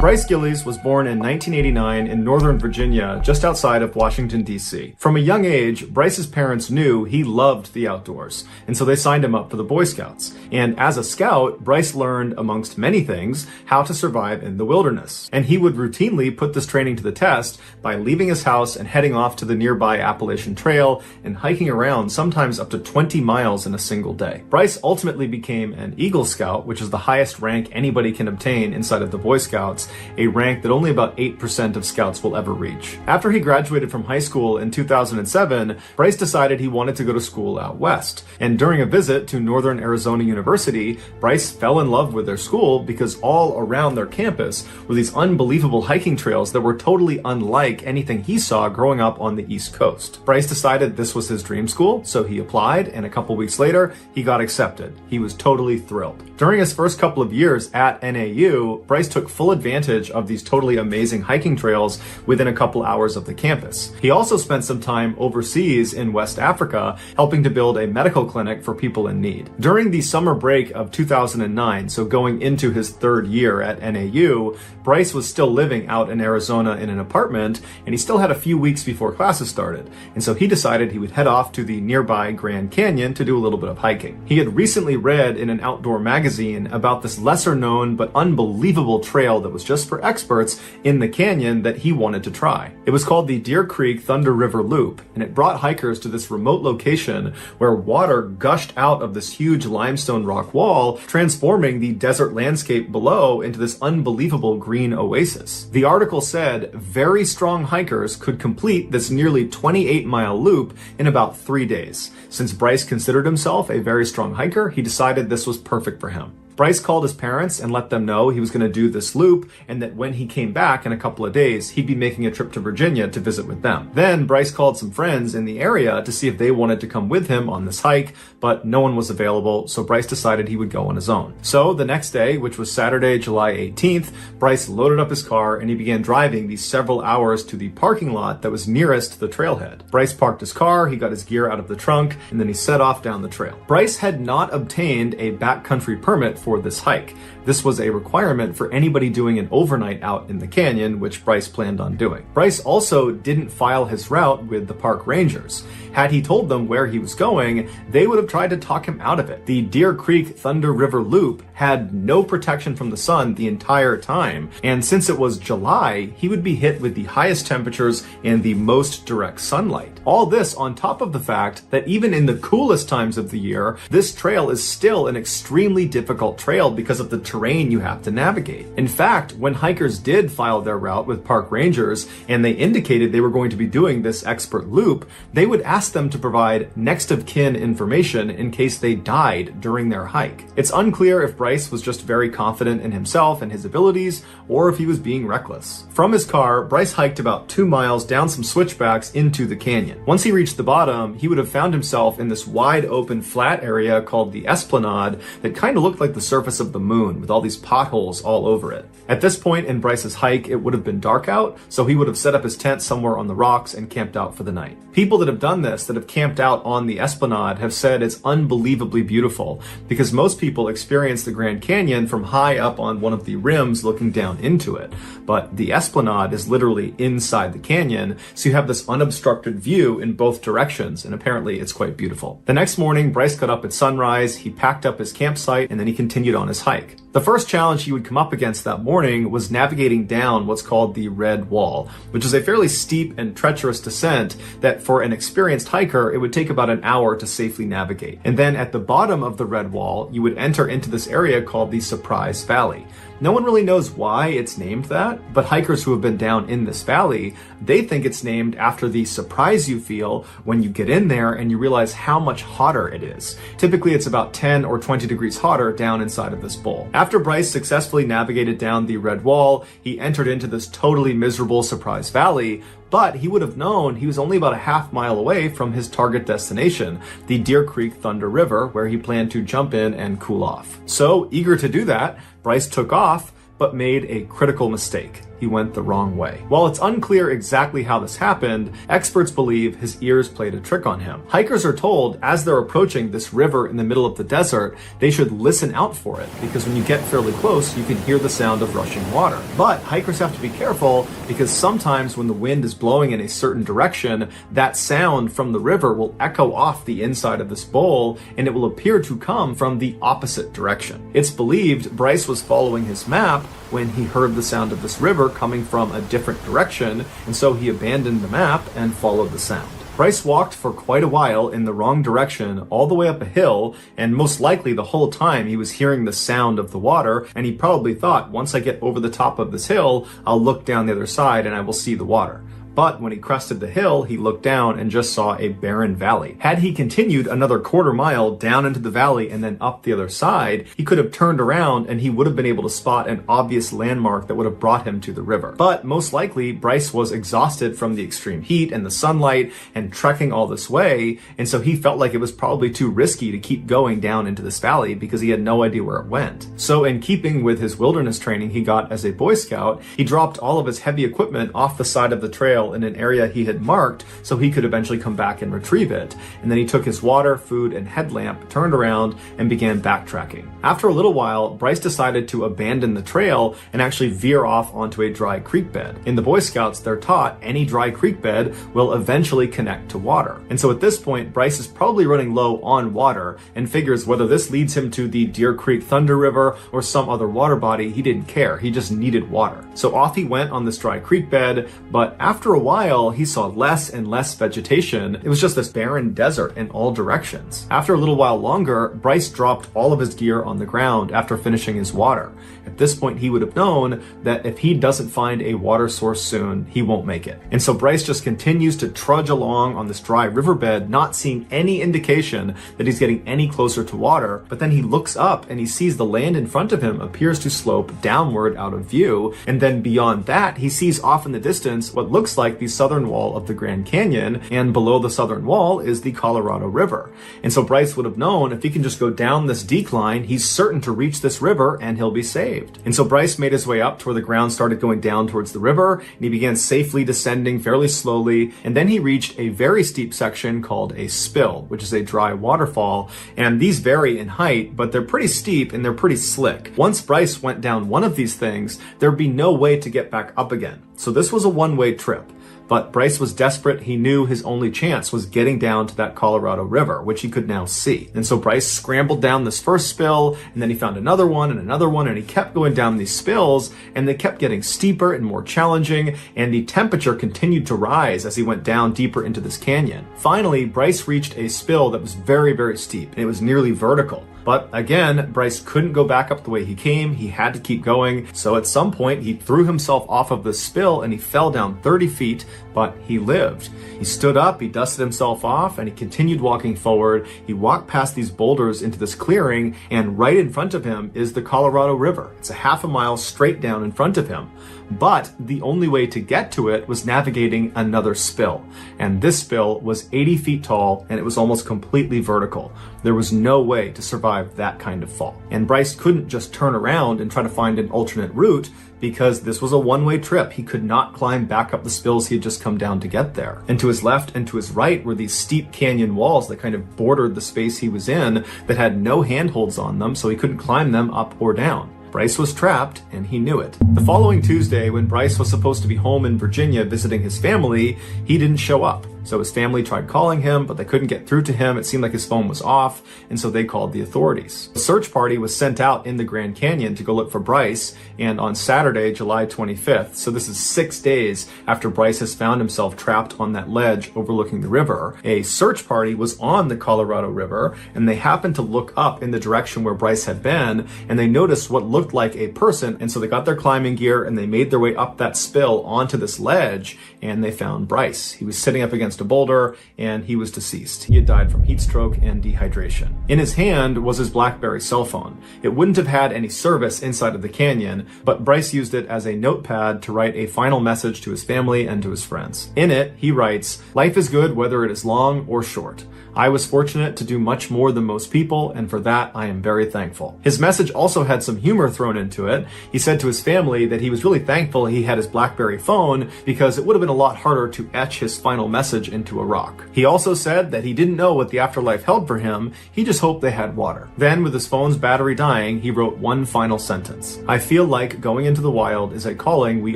A: Bryce Gillies was born in 1989 in Northern Virginia, just outside of Washington, D.C. From a young age, Bryce's parents knew he loved the outdoors, and so they signed him up for the Boy Scouts. And as a scout, Bryce learned, amongst many things, how to survive in the wilderness. And he would routinely put this training to the test by leaving his house and heading off to the nearby Appalachian Trail and hiking around sometimes up to 20 miles in a single day. Bryce ultimately became an Eagle Scout, which is the highest rank anybody can obtain inside of the Boy Scouts, a rank that only about 8% of scouts will ever reach. After he graduated from high school in 2007, Bryce decided he wanted to go to school out west. And during a visit to Northern Arizona University, Bryce fell in love with their school because all around their campus were these unbelievable hiking trails that were totally unlike anything he saw growing up on the East Coast. Bryce decided this was his dream school, so he applied, and a couple weeks later, he got accepted. He was totally thrilled. During his first couple of years at NAU, Bryce took full advantage of these totally amazing hiking trails within a couple hours of the campus. He also spent some time overseas in West Africa, helping to build a medical clinic for people in need. During the summer break of 2009, so going into his third year at NAU, Bryce was still living out in Arizona in an apartment, and he still had a few weeks before classes started. And so he decided he would head off to the nearby Grand Canyon to do a little bit of hiking. He had recently read in an outdoor magazine about this lesser known but unbelievable trail that was just for experts in the canyon that he wanted to try. It was called the Deer Creek Thunder River Loop, and it brought hikers to this remote location where water gushed out of this huge limestone rock wall, transforming the desert landscape below into this unbelievable green oasis. The article said very strong hikers could complete this nearly 28-mile loop in about 3 days. Since Bryce considered himself a very strong hiker, he decided this was perfect for him. Bryce called his parents and let them know he was going to do this loop, and that when he came back in a couple of days, he'd be making a trip to Virginia to visit with them. Then Bryce called some friends in the area to see if they wanted to come with him on this hike, but no one was available, so Bryce decided he would go on his own. So the next day, which was Saturday, July 18th, Bryce loaded up his car and he began driving these several hours to the parking lot that was nearest the trailhead. Bryce parked his car, he got his gear out of the trunk, and then he set off down the trail. Bryce had not obtained a backcountry permit for this hike. This was a requirement for anybody doing an overnight out in the canyon, which Bryce planned on doing. Bryce also didn't file his route with the park rangers. Had he told them where he was going, they would have tried to talk him out of it. The Deer Creek Thunder River Loop had no protection from the sun the entire time, and since it was July, he would be hit with the highest temperatures and the most direct sunlight. All this on top of the fact that even in the coolest times of the year, this trail is still an extremely difficult trail because of the terrain you have to navigate. In fact, when hikers did file their route with park rangers and they indicated they were going to be doing this expert loop, they would ask them to provide next of kin information in case they died during their hike. It's unclear if Bryce was just very confident in himself and his abilities, or if he was being reckless. From his car, Bryce hiked about 2 miles down some switchbacks into the canyon. Once he reached the bottom, he would have found himself in this wide open flat area called the Esplanade that kind of looked like the surface of the moon with all these potholes all over it. At this point in Bryce's hike, it would have been dark out, so he would have set up his tent somewhere on the rocks and camped out for the night. People that have done this, that have camped out on the Esplanade, have said it's unbelievably beautiful because most people experience the Grand Canyon from high up on one of the rims looking down into it. But the Esplanade is literally inside the canyon, so you have this unobstructed view in both directions, and apparently it's quite beautiful. The next morning, Bryce got up at sunrise, he packed up his campsite, and then he continued on his hike. The first challenge he would come up against that morning was navigating down what's called the Red Wall, which is a fairly steep and treacherous descent that for an experienced hiker, it would take about an hour to safely navigate. And then at the bottom of the Red Wall, you would enter into this area called the Surprise Valley. No one really knows why it's named that, but hikers who have been down in this valley, they think it's named after the surprise you feel when you get in there and you realize how much hotter it is. Typically, it's about 10 or 20 degrees hotter down inside of this bowl. After Bryce successfully navigated down the Red Wall, he entered into this totally miserable Surprise Valley, but he would have known he was only about a half-mile away from his target destination, the Deer Creek Thunder River, where he planned to jump in and cool off. So, eager to do that, Bryce took off, but made a critical mistake. He went the wrong way. While it's unclear exactly how this happened, experts believe his ears played a trick on him. Hikers are told as they're approaching this river in the middle of the desert, they should listen out for it, because when you get fairly close, you can hear the sound of rushing water. But hikers have to be careful because sometimes when the wind is blowing in a certain direction, that sound from the river will echo off the inside of this bowl and it will appear to come from the opposite direction. It's believed Bryce was following his map when he heard the sound of this river coming from a different direction, and so he abandoned the map and followed the sound. Bryce walked for quite a while in the wrong direction all the way up a hill, and most likely the whole time he was hearing the sound of the water, and he probably thought, once I get over the top of this hill, I'll look down the other side and I will see the water. But when he crested the hill, he looked down and just saw a barren valley. Had he continued another quarter mile down into the valley and then up the other side, he could have turned around and he would have been able to spot an obvious landmark that would have brought him to the river. But most likely, Bryce was exhausted from the extreme heat and the sunlight and trekking all this way, and so he felt like it was probably too risky to keep going down into this valley because he had no idea where it went. So in keeping with his wilderness training he got as a Boy Scout, he dropped all of his heavy equipment off the side of the trail in an area he had marked so he could eventually come back and retrieve it. And then he took his water, food, and headlamp, turned around, and began backtracking. After a little while, Bryce decided to abandon the trail and actually veer off onto a dry creek bed. In the Boy Scouts, they're taught any dry creek bed will eventually connect to water. And so at this point, Bryce is probably running low on water and figures whether this leads him to the Deer Creek Thunder River or some other water body, he didn't care. He just needed water. So off he went on this dry creek bed, but after a while, he saw less and less vegetation. It was just this barren desert in all directions. After a little while longer, Bryce dropped all of his gear on the ground after finishing his water. At this point, he would have known that if he doesn't find a water source soon, he won't make it. And so Bryce just continues to trudge along on this dry riverbed, not seeing any indication that he's getting any closer to water. But then he looks up and he sees the land in front of him appears to slope downward out of view. And then beyond that, he sees off in the distance what looks like the southern wall of the Grand Canyon, and below the southern wall is the Colorado River. And so Bryce would have known if he can just go down this decline, he's certain to reach this river and he'll be saved. And so Bryce made his way up to where the ground started going down towards the river, and he began safely descending fairly slowly, and then he reached a very steep section called a spill, which is a dry waterfall, and these vary in height, but they're pretty steep and they're pretty slick. Once Bryce went down one of these things, there'd be no way to get back up again. So this was a one-way trip. But Bryce was desperate. He knew his only chance was getting down to that Colorado River, which he could now see. And so Bryce scrambled down this first spill, and then he found another one, and he kept going down these spills, and they kept getting steeper and more challenging, and the temperature continued to rise as he went down deeper into this canyon. Finally, Bryce reached a spill that was very, very steep, and it was nearly vertical. But again, Bryce couldn't go back up the way he came. He had to keep going. So at some point, he threw himself off of the spill and he fell down 30 feet, but he lived. He stood up, he dusted himself off, and he continued walking forward. He walked past these boulders into this clearing, and right in front of him is the Colorado River. It's a half a mile straight down in front of him. But the only way to get to it was navigating another spill. And this spill was 80 feet tall, and it was almost completely vertical. There was no way to survive that kind of fall. And Bryce couldn't just turn around and try to find an alternate route because this was a one-way trip. He could not climb back up the spills he had just come down to get there. And to his left and to his right were these steep canyon walls that kind of bordered the space he was in that had no handholds on them, so he couldn't climb them up or down. Bryce was trapped, and he knew it. The following Tuesday, when Bryce was supposed to be home in Virginia visiting his family, he didn't show up. So his family tried calling him, but they couldn't get through to him. It seemed like his phone was off, and so they called the authorities. A search party was sent out in the Grand Canyon to go look for Bryce, and on Saturday, July 25th, so this is 6 days after Bryce has found himself trapped on that ledge overlooking the river, a search party was on the Colorado River, and they happened to look up in the direction where Bryce had been, and they noticed what looked like a person, and so they got their climbing gear, and they made their way up that spill onto this ledge, and they found Bryce. He was sitting up against a boulder, and he was deceased. He had died from heat stroke and dehydration. In his hand was his BlackBerry cell phone. It wouldn't have had any service inside of the canyon, but Bryce used it as a notepad to write a final message to his family and to his friends. In it, he writes, "Life is good whether it is long or short. I was fortunate to do much more than most people, and for that I am very thankful." His message also had some humor thrown into it. He said to his family that he was really thankful he had his BlackBerry phone because it would have been a lot harder to etch his final message into a rock. He also said that he didn't know what the afterlife held for him, he just hoped they had water. Then, with his phone's battery dying, he wrote one final sentence. "I feel like going into the wild is a calling we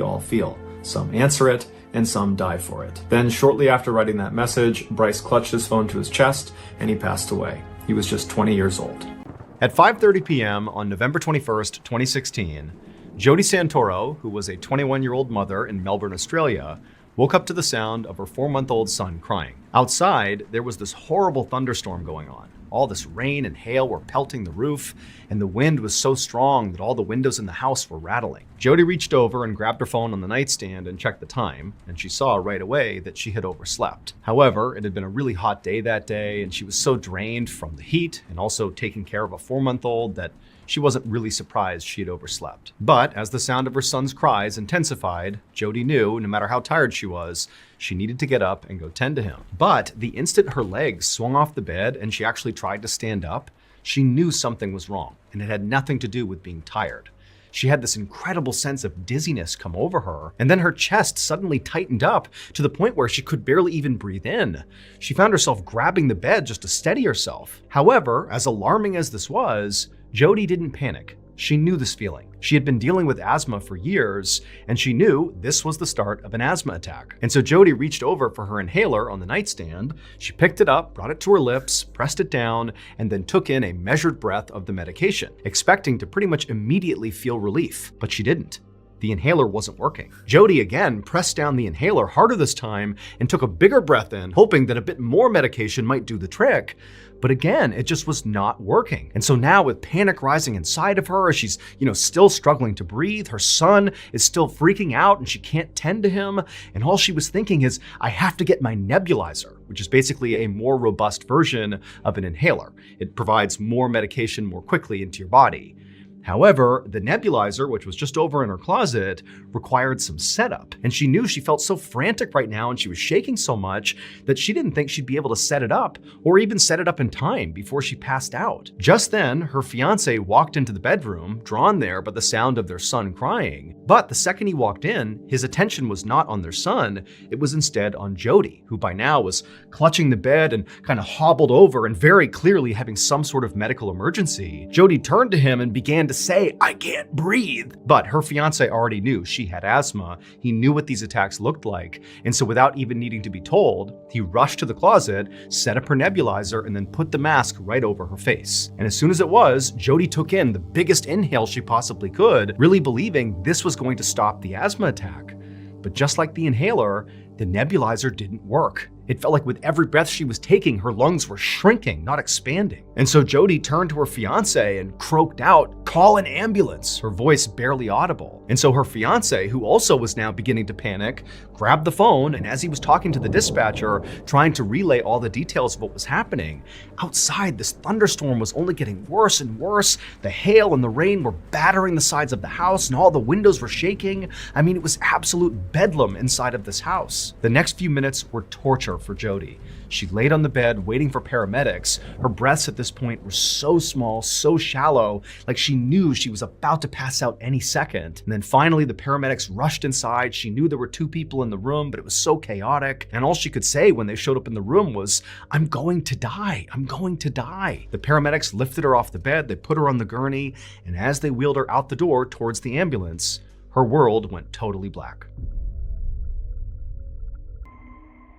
A: all feel. Some answer it, and some die for it." Then, shortly after writing that message, Bryce clutched his phone to his chest and he passed away. He was just 20 years old. At 5:30 p.m. on November 21st, 2016, Jody Santoro, who was a 21-year-old mother in Melbourne, Australia, woke up to the sound of her 4-month-old son crying. Outside, there was this horrible thunderstorm going on. All this rain and hail were pelting the roof, and the wind was so strong that all the windows in the house were rattling. Jody reached over and grabbed her phone on the nightstand and checked the time, and she saw right away that she had overslept. However, it had been a really hot day that day, and she was so drained from the heat and also taking care of a 4-month-old that she wasn't really surprised she had overslept. But as the sound of her son's cries intensified, Jody knew, no matter how tired she was, she needed to get up and go tend to him. But the instant her legs swung off the bed and she actually tried to stand up, she knew something was wrong, and it had nothing to do with being tired. She had this incredible sense of dizziness come over her, and then her chest suddenly tightened up to the point where she could barely even breathe in. She found herself grabbing the bed just to steady herself. However, as alarming as this was, Jody didn't panic. She knew this feeling. She had been dealing with asthma for years, and she knew this was the start of an asthma attack. And so Jody reached over for her inhaler on the nightstand. She picked it up, brought it to her lips, pressed it down, and then took in a measured breath of the medication, expecting to pretty much immediately feel relief. But she didn't. The inhaler wasn't working. Jody again pressed down the inhaler harder this time and took a bigger breath in, hoping that a bit more medication might do the trick. But again, it just was not working. And so now, with panic rising inside of her, as she's, still struggling to breathe, her son is still freaking out and she can't tend to him. And all she was thinking is, I have to get my nebulizer, which is basically a more robust version of an inhaler. It provides more medication more quickly into your body. However, the nebulizer, which was just over in her closet, required some setup. And she knew she felt so frantic right now and she was shaking so much that she didn't think she'd be able to set it up or even set it up in time before she passed out. Just then, her fiance walked into the bedroom, drawn there by the sound of their son crying. But the second he walked in, his attention was not on their son, it was instead on Jody, who by now was clutching the bed and kind of hobbled over and very clearly having some sort of medical emergency. Jody turned to him and began to say, I can't breathe. But her fiance already knew she had asthma. He knew what these attacks looked like. And so without even needing to be told, he rushed to the closet, set up her nebulizer, and then put the mask right over her face. And as soon as it was, Jody took in the biggest inhale she possibly could, really believing this was going to stop the asthma attack. But just like the inhaler, the nebulizer didn't work. It felt like with every breath she was taking, her lungs were shrinking, not expanding. And so Jody turned to her fiance and croaked out, "Call an ambulance," her voice barely audible. And so her fiance, who also was now beginning to panic, grabbed the phone, and as he was talking to the dispatcher, trying to relay all the details of what was happening, outside this thunderstorm was only getting worse and worse. The hail and the rain were battering the sides of the house, and all the windows were shaking. I mean, it was absolute bedlam inside of this house. The next few minutes were torture terror for Jody. She laid on the bed waiting for paramedics. Her breaths at this point were so small, so shallow, like she knew she was about to pass out any second. And then finally the paramedics rushed inside. She knew there were 2 people in the room, but it was so chaotic. And all she could say when they showed up in the room was, "I'm going to die. I'm going to die." The paramedics lifted her off the bed, they put her on the gurney, and as they wheeled her out the door towards the ambulance, her world went totally black.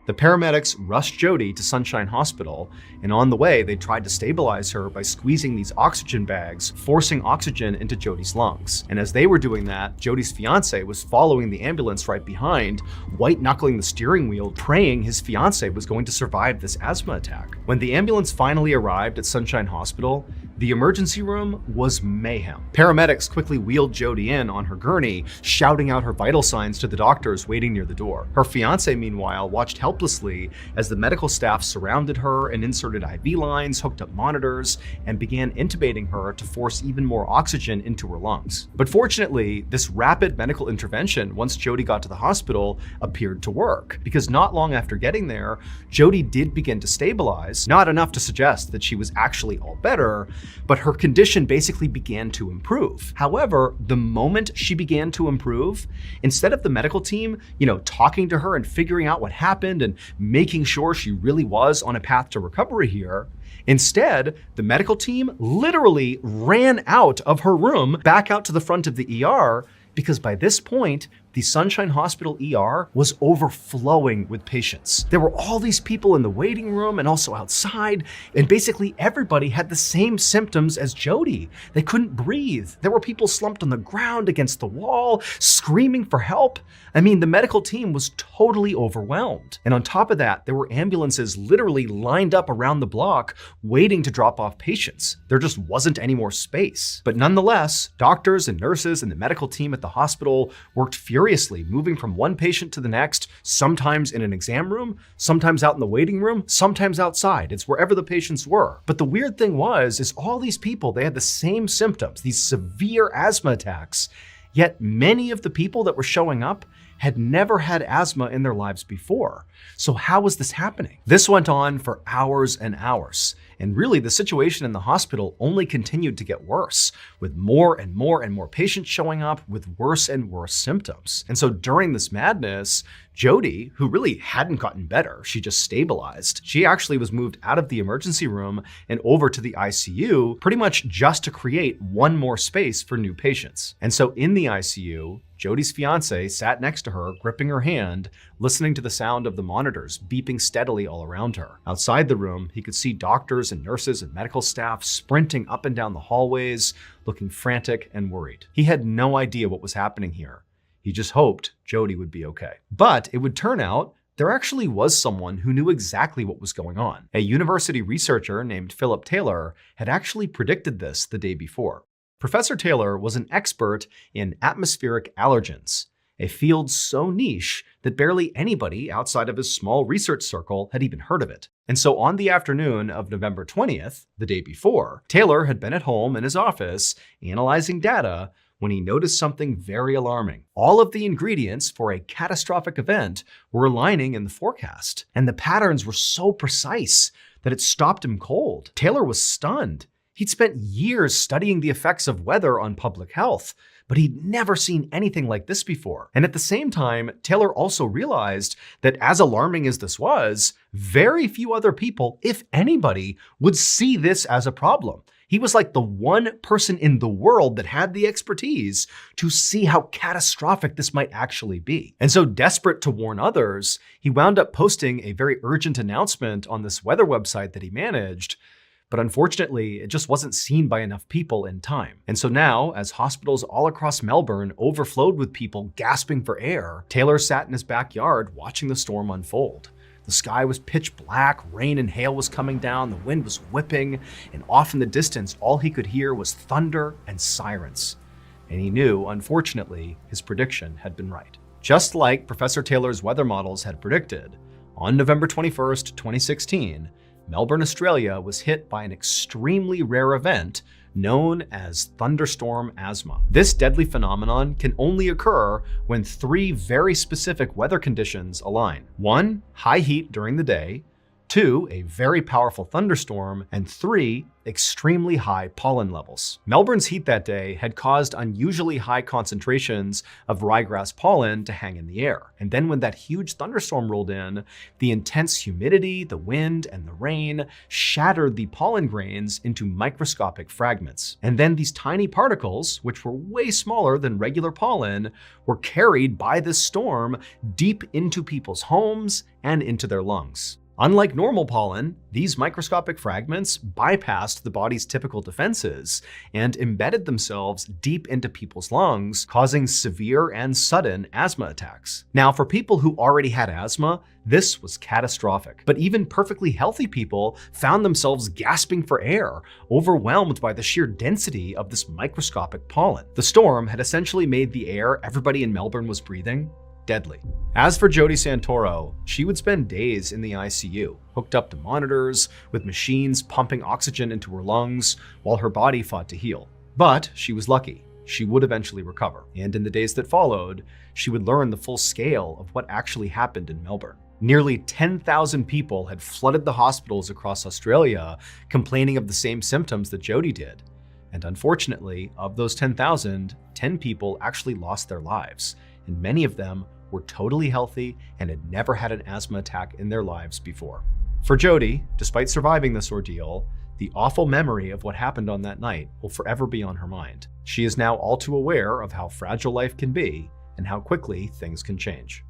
A: The paramedics rushed Jody to Sunshine Hospital, and on the way, they tried to stabilize her by squeezing these oxygen bags, forcing oxygen into Jody's lungs. And as they were doing that, Jody's fiance was following the ambulance right behind, white-knuckling the steering wheel, praying his fiance was going to survive this asthma attack. When the ambulance finally arrived at Sunshine Hospital, the emergency room was mayhem. Paramedics quickly wheeled Jody in on her gurney, shouting out her vital signs to the doctors waiting near the door. Her fiance, meanwhile, watched helplessly as the medical staff surrounded her and inserted IV lines, hooked up monitors, and began intubating her to force even more oxygen into her lungs. But fortunately, this rapid medical intervention, once Jody got to the hospital, appeared to work, because not long after getting there, Jody did begin to stabilize, not enough to suggest that she was actually all better, but her condition basically began to improve. However, the moment she began to improve, instead of the medical team, talking to her and figuring out what happened and making sure she really was on a path to recovery here, instead, the medical team literally ran out of her room, back out to the front of the ER, because by this point, the Sunshine Hospital ER was overflowing with patients. There were all these people in the waiting room and also outside, and basically everybody had the same symptoms as Jody. They couldn't breathe. There were people slumped on the ground against the wall, screaming for help. I mean, the medical team was totally overwhelmed. And on top of that, there were ambulances literally lined up around the block waiting to drop off patients. There just wasn't any more space. But nonetheless, doctors and nurses and the medical team at the hospital worked furiously, moving from one patient to the next, sometimes in an exam room, sometimes out in the waiting room, sometimes outside. It's wherever the patients were. But the weird thing was, is all these people, they had the same symptoms, these severe asthma attacks, yet many of the people that were showing up had never had asthma in their lives before. So how was this happening? This went on for hours and hours. And really, the situation in the hospital only continued to get worse, with more and more and more patients showing up with worse and worse symptoms. And so during this madness, Jody, who really hadn't gotten better, she just stabilized, she actually was moved out of the emergency room and over to the ICU, pretty much just to create one more space for new patients. And so in the ICU, Jody's fiance sat next to her, gripping her hand, listening to the sound of the monitors beeping steadily all around her. Outside the room, he could see doctors and nurses and medical staff sprinting up and down the hallways, looking frantic and worried. He had no idea what was happening here. He just hoped Jody would be okay. But it would turn out there actually was someone who knew exactly what was going on. A university researcher named Philip Taylor had actually predicted this the day before. Professor Taylor was an expert in atmospheric allergens, a field so niche that barely anybody outside of his small research circle had even heard of it. And so on the afternoon of November 20th, the day before, Taylor had been at home in his office analyzing data when he noticed something very alarming. All of the ingredients for a catastrophic event were aligning in the forecast, and the patterns were so precise that it stopped him cold. Taylor was stunned. He'd spent years studying the effects of weather on public health, but he'd never seen anything like this before. And at the same time, Taylor also realized that as alarming as this was, very few other people, if anybody, would see this as a problem. He was like the one person in the world that had the expertise to see how catastrophic this might actually be. And so, desperate to warn others, he wound up posting a very urgent announcement on this weather website that he managed. But unfortunately, it just wasn't seen by enough people in time. And so now, as hospitals all across Melbourne overflowed with people gasping for air, Taylor sat in his backyard watching the storm unfold. The sky was pitch black, rain and hail was coming down, the wind was whipping, and off in the distance, all he could hear was thunder and sirens. And he knew, unfortunately, his prediction had been right. Just like Professor Taylor's weather models had predicted, on November 21st, 2016, Melbourne, Australia was hit by an extremely rare event known as thunderstorm asthma. This deadly phenomenon can only occur when three very specific weather conditions align. 1, high heat during the day. 2, a very powerful thunderstorm. And 3, extremely high pollen levels. Melbourne's heat that day had caused unusually high concentrations of ryegrass pollen to hang in the air. And then when that huge thunderstorm rolled in, the intense humidity, the wind, and the rain shattered the pollen grains into microscopic fragments. And then these tiny particles, which were way smaller than regular pollen, were carried by this storm deep into people's homes and into their lungs. Unlike normal pollen, these microscopic fragments bypassed the body's typical defenses and embedded themselves deep into people's lungs, causing severe and sudden asthma attacks. Now, for people who already had asthma, this was catastrophic. But even perfectly healthy people found themselves gasping for air, overwhelmed by the sheer density of this microscopic pollen. The storm had essentially made the air everybody in Melbourne was breathing deadly. As for Jody Santoro, she would spend days in the ICU, hooked up to monitors, with machines pumping oxygen into her lungs while her body fought to heal. But she was lucky. She would eventually recover. And in the days that followed, she would learn the full scale of what actually happened in Melbourne. Nearly 10,000 people had flooded the hospitals across Australia, complaining of the same symptoms that Jody did. And unfortunately, of those 10,000, 10 people actually lost their lives, and many of them were totally healthy and had never had an asthma attack in their lives before. For Jody, despite surviving this ordeal, the awful memory of what happened on that night will forever be on her mind. She is now all too aware of how fragile life can be and how quickly things can change.